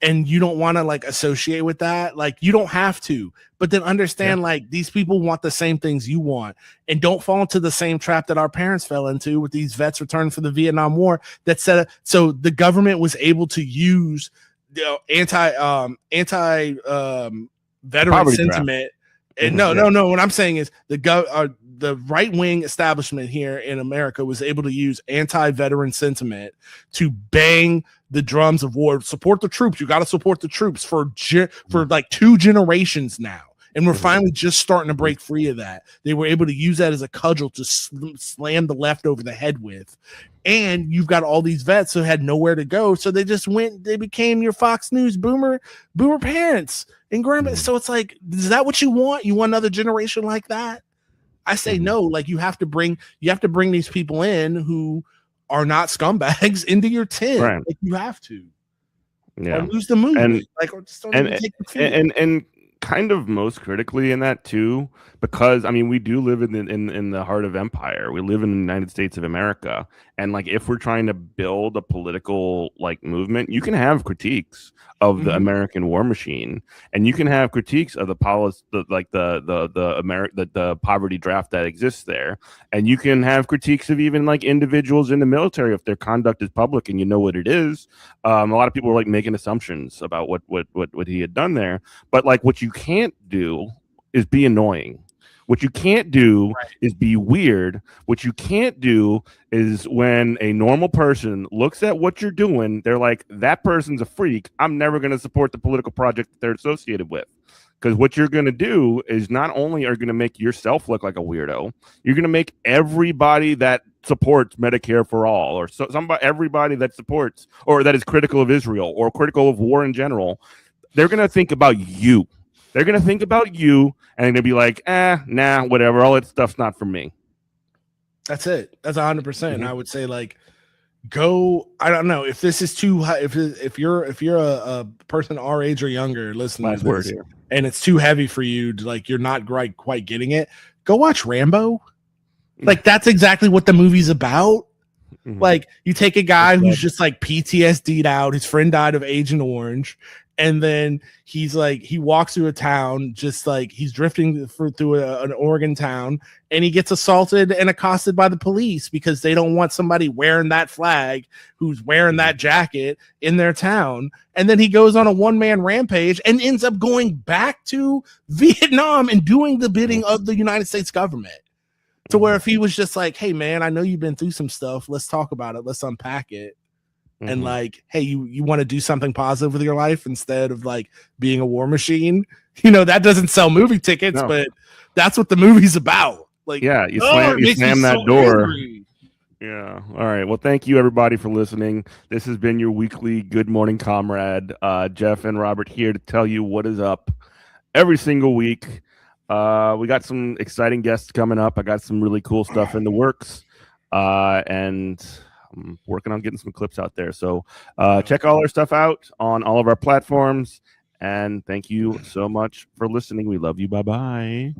and you don't want to like associate with that, like you don't have to, but then understand like these people want the same things you want, and don't fall into the same trap that our parents fell into with these vets returning from the Vietnam War that said, so the government was able to use anti veteran Poverty sentiment. And no. What I'm saying is the right-wing establishment here in America was able to use anti-veteran sentiment to bang the drums of war. Support the troops. You got to support the troops for like 2 generations now. And we're finally just starting to break free of that. They were able to use that as a cudgel to slam the left over the head with. And you've got all these vets who had nowhere to go. So they just they became your Fox News boomer parents and grandparents. So it's like, is that what you want? You want another generation like that? I say no. Like, you have to bring these people in who are not scumbags into your tent. Right. Like, you have to. Yeah. Or lose the movie. And, or just don't even take the field. And kind of most critically in that too, because I mean, we do live in the heart of empire. We live in the United States of America, and like if we're trying to build a political like movement, you can have critiques of the American war machine, and you can have critiques of the policy, the poverty draft that exists there, and you can have critiques of even like individuals in the military if their conduct is public and you know what it is. A lot of people were like making assumptions about what he had done there, but like what you can't do is be annoying. What you can't do is be weird. What you can't do is when a normal person looks at what you're doing, they're like, that person's a freak. I'm never going to support the political project that they're associated with. Because what you're going to do is not only are you going to make yourself look like a weirdo, you're going to make everybody that supports Medicare for all, or everybody that supports or that is critical of Israel or critical of war in general, they're going to think about you. They're going to think about you, and they're going to be like, nah, whatever. All that stuff's not for me. That's it. That's 100%. And I would say, like, go. I don't know if this is too high. If you're a person our age or younger listening to this, and it's too heavy for you, like you're not quite getting it, go watch Rambo. Like, that's exactly what the movie's about. Like, you take a guy who's just like PTSD'd out. His friend died of Agent Orange. And then he's like, he walks through a town, just like he's drifting through an Oregon town, and he gets assaulted and accosted by the police because they don't want somebody wearing that flag, who's wearing that jacket in their town. And then he goes on a one-man rampage and ends up going back to Vietnam and doing the bidding of the United States government. To where if he was just like, hey, man, I know you've been through some stuff. Let's talk about it. Let's unpack it. And like, hey, you want to do something positive with your life instead of like being a war machine? You know, that doesn't sell movie tickets, but that's what the movie's about. Like, yeah, you slam that door. Angry. Yeah. All right. Well, thank you everybody for listening. This has been your weekly Good Morning Comrade. Jeff and Robert here to tell you what is up every single week. We got some exciting guests coming up. I got some really cool stuff in the works. And I'm working on getting some clips out there. So check all our stuff out on all of our platforms. And thank you so much for listening. We love you. Bye-bye.